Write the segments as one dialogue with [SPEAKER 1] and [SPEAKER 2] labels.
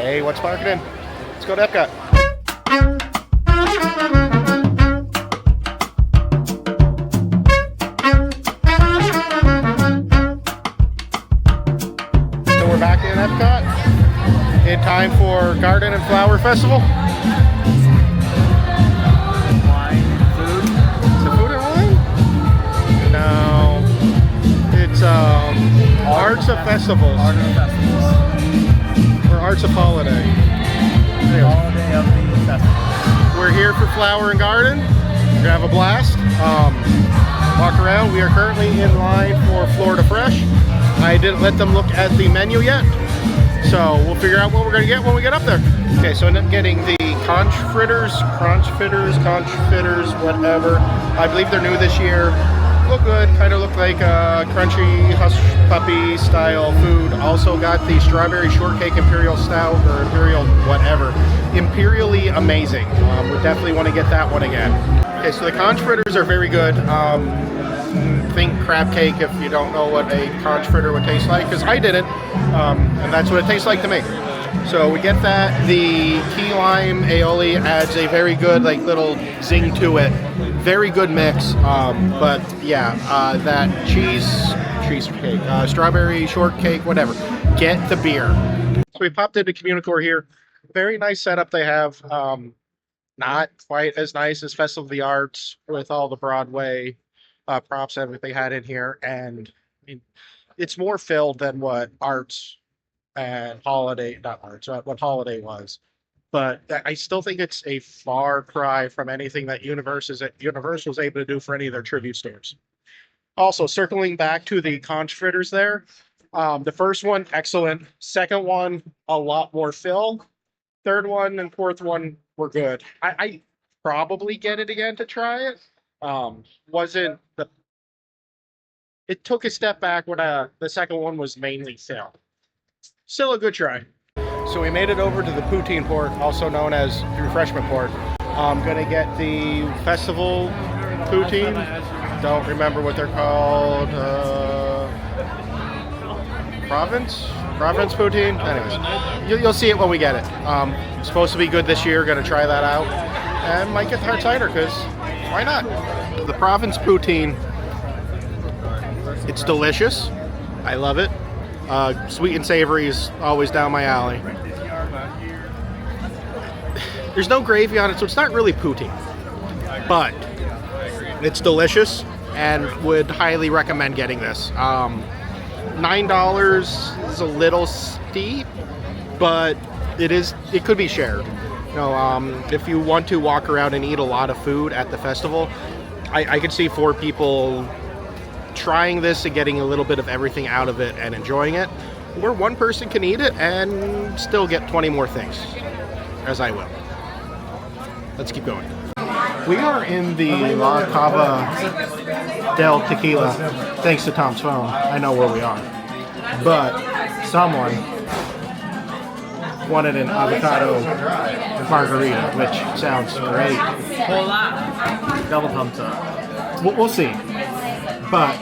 [SPEAKER 1] Hey, what's marketing? Let's go to EPCOT. So we're back in EPCOT in time for Garden and Flower Festival.
[SPEAKER 2] Wine, food.
[SPEAKER 1] Is it food and wine? No. It's Arts of Festivals.
[SPEAKER 2] Art of festivals.
[SPEAKER 1] Or Arts of Holiday.
[SPEAKER 2] Holiday of the festival.
[SPEAKER 1] We're here for Flower and Garden. We're gonna have a blast. Walk around. We are currently in line for Florida Fresh. I didn't let them look at the menu yet, so we'll figure out what we're gonna get when we get up there. Okay, so I ended up getting the conch fritters, whatever. I believe they're new this year. Look good, kind of look like crunchy hush puppy style food. Also got the strawberry shortcake imperial stout, or imperial whatever. Imperially amazing. We definitely want to get that one again. Okay, so the conch fritters are very good. Think crab cake if you don't know what a conch fritter would taste like, because I didn't, and that's what it tastes like to me. So we get that. The key lime aioli adds a very good like little zing to it. Very good mix. But yeah, that cheesecake, strawberry shortcake, whatever. Get the beer. So we popped into Communicore here. Very nice setup they have. Not quite as nice as Festival of the Arts with all the Broadway props and everything they had in here, and I mean, it's more filled than what Arts and Holiday, not Arts, what Holiday was. But I still think it's a far cry from anything that Universal was able to do for any of their tribute stores. Also, circling back to the conch fritters there, the first one, excellent. Second one, a lot more fill. Third one and fourth one were good. I probably get it again to try it. It took a step back when the second one was mainly fill. Still a good try. So we made it over to the Poutine Port, also known as the Refreshment Port. I'm gonna get the festival poutine. Don't remember what they're called. Province poutine. Anyways, you'll see it when we get it. It's supposed to be good this year. Gonna try that out, and might get the hard cider because why not? The Province poutine. It's delicious. I love it. Sweet and savory is always down my alley. There's no gravy on it, so it's not really poutine. But it's delicious and would highly recommend getting this. $9 is a little steep, but it could be shared. You know, if you want to walk around and eat a lot of food at the festival, I could see 4 people trying this and getting a little bit of everything out of it and enjoying it, where one person can eat it and still get 20 more things, as I will. Let's keep going. We are in the La Cava del Tequila, thanks to Tom's phone. I know where we are. But someone wanted an avocado margarita, which sounds great.
[SPEAKER 2] Double thumbs up.
[SPEAKER 1] We'll see. But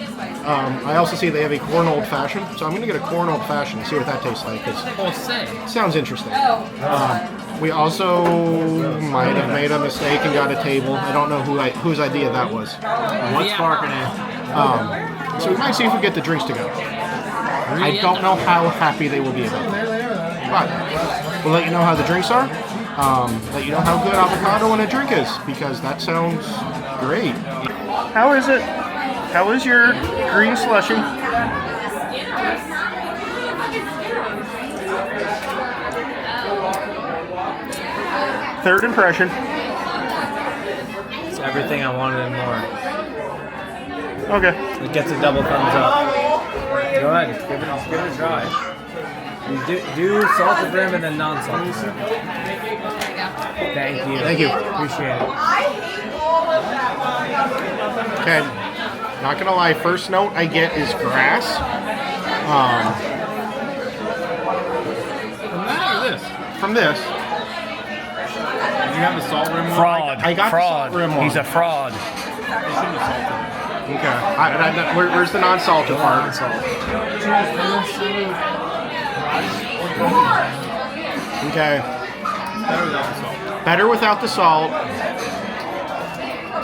[SPEAKER 1] I also see they have a corn old fashioned, so I'm going to get a corn old fashioned and see what that tastes like, because it sounds interesting. We also might have made a mistake and got a table. I don't know whose idea that was.
[SPEAKER 2] What's sparking it?
[SPEAKER 1] So we might see if we get the drinks to go. I don't know how happy they will be about that. But we'll let you know how the drinks are. Let you know how good avocado in a drink is, because that sounds great. How is it? How is your green slushie? Third impression.
[SPEAKER 2] It's everything I wanted and more.
[SPEAKER 1] Okay.
[SPEAKER 2] It gets a double thumbs up. Go ahead, give it a try. You do salted rim and then non-salted rim. Thank you.
[SPEAKER 1] Thank you.
[SPEAKER 2] Appreciate it.
[SPEAKER 1] Okay. Not gonna lie, first note I get is grass.
[SPEAKER 2] From that or this?
[SPEAKER 1] From this.
[SPEAKER 2] Did you have a salt rim?
[SPEAKER 3] Fraud.
[SPEAKER 1] I got
[SPEAKER 3] fraud.
[SPEAKER 1] the salt rim one.
[SPEAKER 3] He's a fraud.
[SPEAKER 2] They shouldn't have salted.
[SPEAKER 1] Okay. Where's the non-salted part? Okay.
[SPEAKER 2] Better without the salt.
[SPEAKER 1] Better without the salt.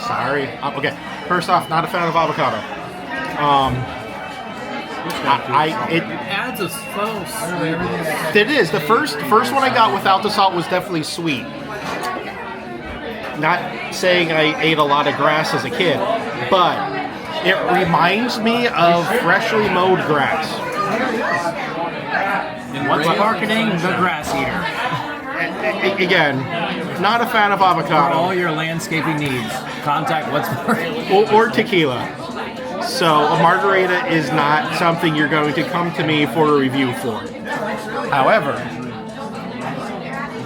[SPEAKER 1] Sorry. Okay. First off, not a fan of avocado.
[SPEAKER 2] It adds a subtle sweetness.
[SPEAKER 1] It is. The first one I got without the salt was definitely sweet. Not saying I ate a lot of grass as a kid, but it reminds me of freshly mowed grass.
[SPEAKER 2] And what's marketing? The grass eater.
[SPEAKER 1] Again, not a fan of
[SPEAKER 2] For
[SPEAKER 1] avocado.
[SPEAKER 2] all your landscaping needs, contact What's Marketing.
[SPEAKER 1] Or tequila. So a margarita is not something you're going to come to me for a review for. However,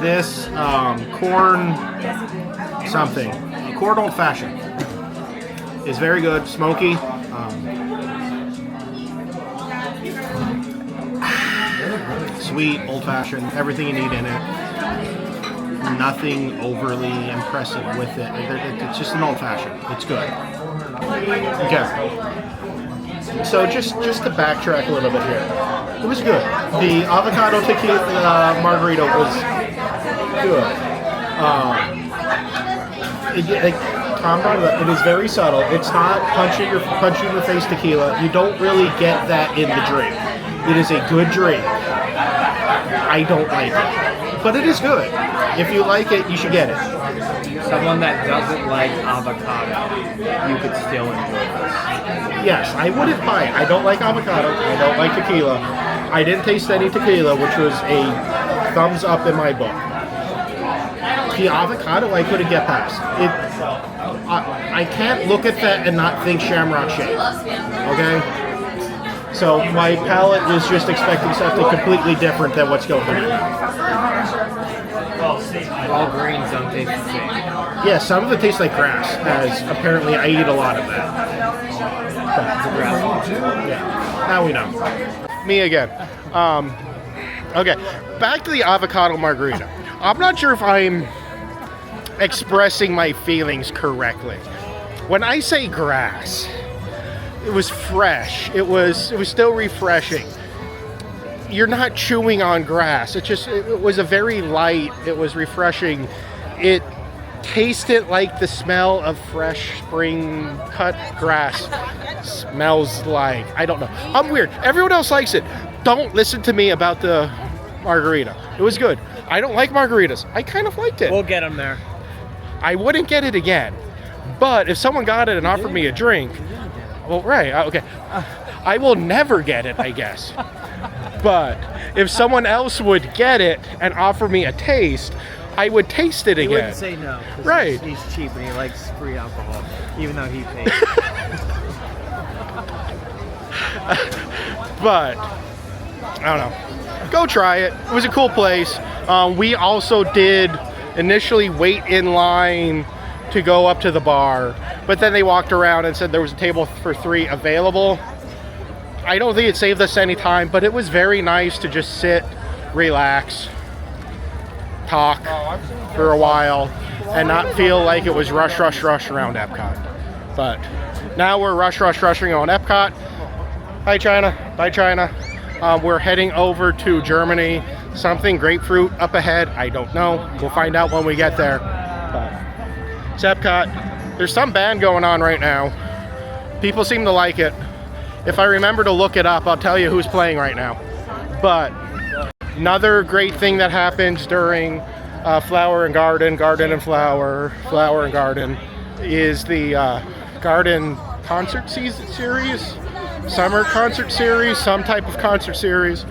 [SPEAKER 1] this corn old fashioned is very good, smoky. Sweet, old fashioned, everything you need in it. Nothing overly impressive with it. It's just an old fashioned. It's good. Okay. So just to backtrack a little bit here, it was good. The avocado tequila margarita was good. It is very subtle. It's not punch in your face tequila. You don't really get that in the drink. It is a good drink. I don't like it, but it is good. If you like it, you should get it.
[SPEAKER 2] Someone that doesn't like avocado, you could still enjoy this.
[SPEAKER 1] Yes, I wouldn't buy it. I don't like avocado. I don't like tequila. I didn't taste any tequila, which was a thumbs up in my book. The avocado I couldn't get past. I can't look at that and not think Shamrock Shake. Okay? So my palate was just expecting something completely different than what's going on.
[SPEAKER 2] All greens don't taste the same.
[SPEAKER 1] Yeah, some of it tastes like grass, as apparently I eat a lot of that. Yeah, now we know. Me again. Okay, back to the avocado margarita. I'm not sure if I'm expressing my feelings correctly. When I say grass, it was fresh. It was still refreshing. You're not chewing on grass. It was a very light. It was refreshing. It tasted like the smell of fresh spring cut grass smells like. I don't know. I'm weird. Everyone else likes it. Don't listen to me about the margarita. It was good. I don't like margaritas. I kind of liked it.
[SPEAKER 2] We'll get them there.
[SPEAKER 1] I wouldn't get it again. But if someone got it and offered me a drink, well, right, okay. I will never get it, I guess. But if someone else would get it and offer me a taste, I would taste it again.
[SPEAKER 2] He wouldn't say no.
[SPEAKER 1] Right.
[SPEAKER 2] He's cheap and he likes free alcohol, even though he pays.
[SPEAKER 1] But, I don't know. Go try it. It was a cool place. We also did initially wait in line to go up to the bar, but then they walked around and said there was a table for 3 available. I don't think it saved us any time, but it was very nice to just sit, relax, talk for a while, and not feel like it was rush around EPCOT. But now we're rushing on EPCOT. Bye China. We're heading over to Germany. Something grapefruit up ahead. I don't know. We'll find out when we get there. But it's EPCOT. There's some band going on right now. People seem to like it. If I remember to look it up, I'll tell you who's playing right now. But another great thing that happens during Flower and Garden, Garden and Flower, Flower and Garden, is the Garden concert series, summer concert series, some type of concert series.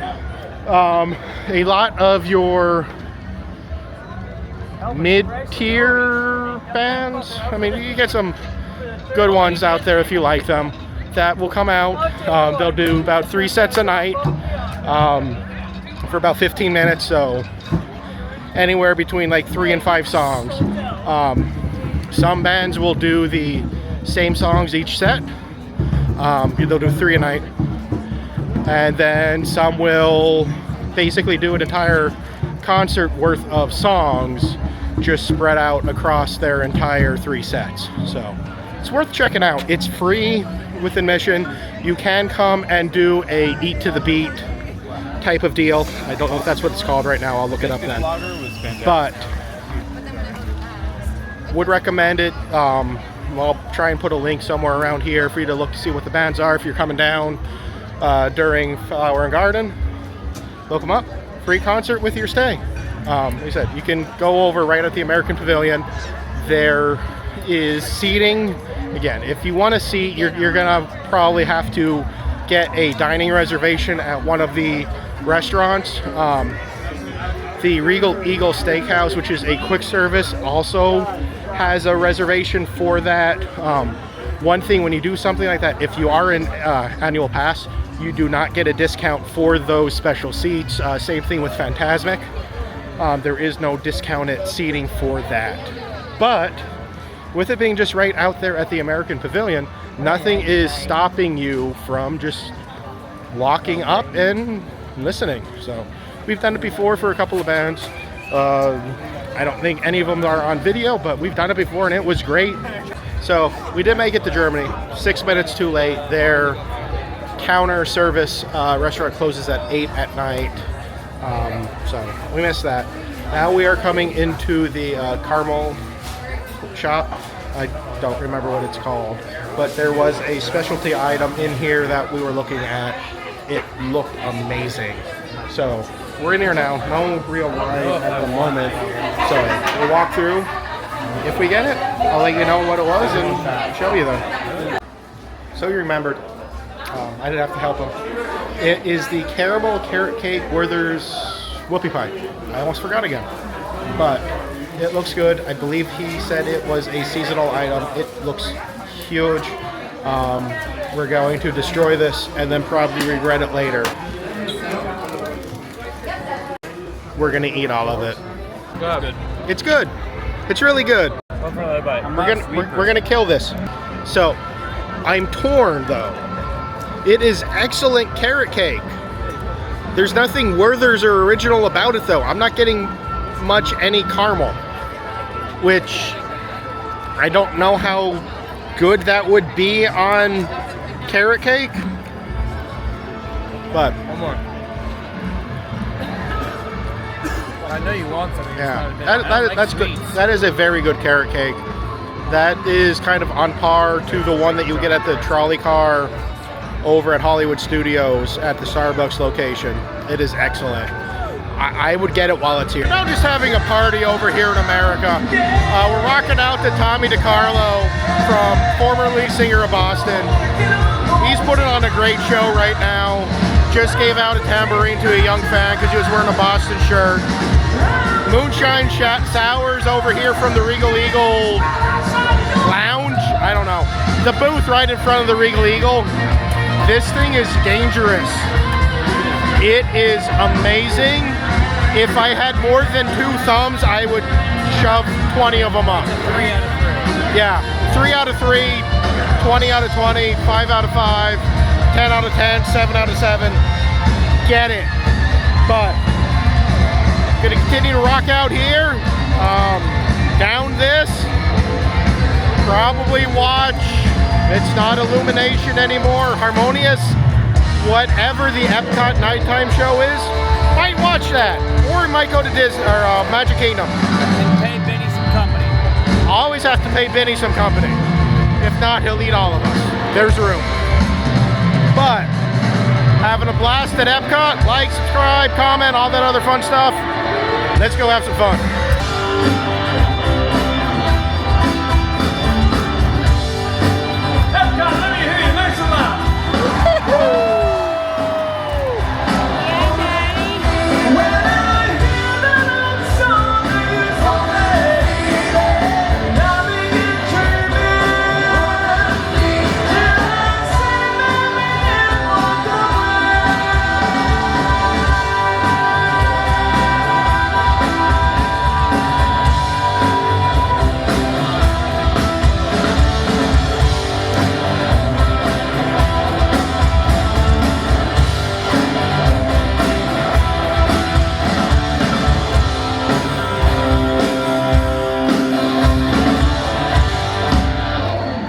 [SPEAKER 1] A lot of your mid-tier bands, I mean, you get some good ones out there if you like them, that will come out. They'll do about 3 sets a night for about 15 minutes, so anywhere between like 3 and 5 songs. Some bands will do the same songs each set. They'll do 3 a night, and then some will basically do an entire concert worth of songs just spread out across their entire 3 sets. So it's worth checking out. It's free with admission. You can come and do a Eat to the Beat type of deal. I don't know if that's what it's called right now. I'll look it up then. But would recommend it. I'll try and put a link somewhere around here for you to look to see what the bands are if you're coming down during Flower and Garden. Look them up. Free concert with your stay. Like I said, you can go over right at the American Pavilion. There is seating. Again, if you want to seat, you're gonna probably have to get a dining reservation at one of the restaurants. The Regal Eagle Steakhouse, which is a quick service, also has a reservation for that. One thing when you do something like that, if you are an annual pass, you do not get a discount for those special seats. Same thing with Fantasmic. There is no discounted seating for that. But with it being just right out there at the American Pavilion, nothing is stopping you from just walking up and listening. So we've done it before for a couple of bands. I don't think any of them are on video, but we've done it before and it was great. So we did make it to Germany, 6 minutes too late. Their counter service restaurant closes at 8 at night. So we missed that. Now we are coming into the caramel shop. I don't remember what it's called, but there was a specialty item in here that we were looking at. It looked amazing. So we're in here now. No real line at the moment. So we'll walk through. If we get it, I'll let you know what it was and show you them. So you remembered. I didn't have to help him. It is the caramel carrot cake Werther's whoopie pie. I almost forgot again. But it looks good. I believe he said it was a seasonal item. It looks huge. We're going to destroy this and then probably regret it later. We're gonna eat all of it.
[SPEAKER 2] Good.
[SPEAKER 1] It's good. It's really good. We're gonna kill this. So I'm torn though. It is excellent carrot cake. There's nothing Werther's or original about it though. I'm not getting much any caramel, which I don't know how good that would be on carrot cake. But
[SPEAKER 2] one more. I know you want something.
[SPEAKER 1] Yeah, that's good. That is a very good carrot cake. That is kind of on par to the one that you get at the trolley car over at Hollywood Studios at the Starbucks location. It is excellent. I would get it while it's here. Now just having a party over here in America. We're rocking out to Tommy DiCarlo, from former lead singer of Boston. He's putting on a great show right now. Just gave out a tambourine to a young fan because he was wearing a Boston shirt. Moonshine Sours over here from the Regal Eagle Lounge. I don't know. The booth right in front of the Regal Eagle. This thing is dangerous. It is amazing. If I had more than 2 thumbs, I would shove 20 of them up.
[SPEAKER 2] 3 out of 3.
[SPEAKER 1] Yeah, 3 out of 3, 20 out of 20, 5 out of 5, 10 out of 10, 7 out of 7. Get it. But gonna continue to rock out here. Down this. Probably watch. It's not Illumination anymore. Harmonious. Whatever the EPCOT nighttime show is, might watch that. Or we might go to Disney or Magic Kingdom.
[SPEAKER 2] And pay Benny some company.
[SPEAKER 1] Always have to pay Benny some company. If not, he'll eat all of us. There's room. But having a blast at EPCOT. Like, subscribe, comment, all that other fun stuff. Let's go have some fun.
[SPEAKER 3] EPCOT, let me hear you nice and loud.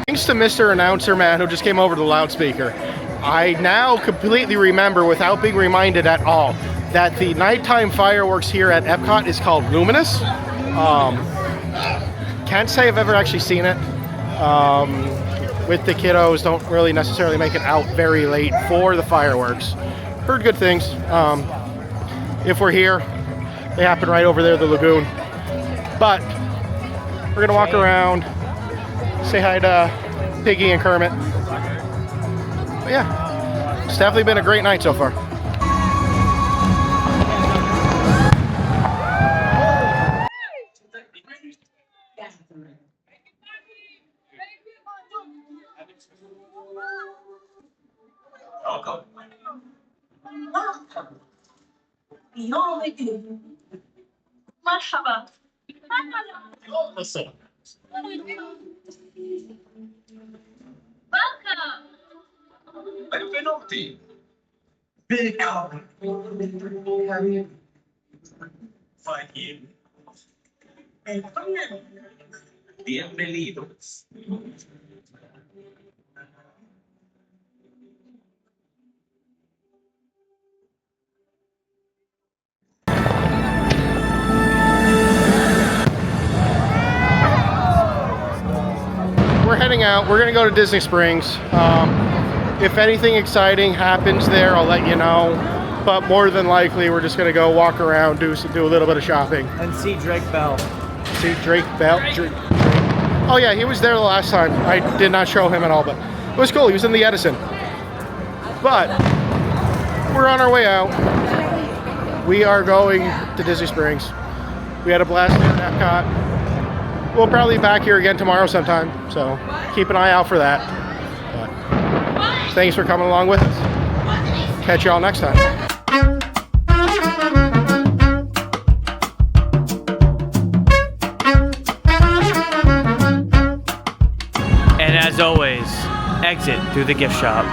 [SPEAKER 1] Thanks to Mr. Announcer Man who just came over to the loudspeaker. I now completely remember, without being reminded at all, that the nighttime fireworks here at EPCOT is called Luminous. Can't say I've ever actually seen it. With the kiddos, don't really necessarily make it out very late for the fireworks. Heard good things. If we're here, they happen right over there, the lagoon. But we're gonna walk around, say hi to Piggy and Kermit. But yeah, it's definitely been a great night so far.
[SPEAKER 4] Merhaba. Welcome.
[SPEAKER 5] Benvenuti. Welcome. Bienvenidos.
[SPEAKER 1] We're heading out. We're gonna go to Disney Springs. If anything exciting happens there, I'll let you know. But more than likely, we're just gonna go walk around, do a little bit of shopping.
[SPEAKER 2] And see Drake Bell.
[SPEAKER 1] See Drake Bell. Oh yeah, he was there the last time. I did not show him at all, but it was cool. He was in the Edison. But we're on our way out. We are going to Disney Springs. We had a blast there at EPCOT. We'll probably be back here again tomorrow sometime, so keep an eye out for that. But thanks for coming along with us. Catch y'all next time.
[SPEAKER 2] And as always, exit through the gift shop.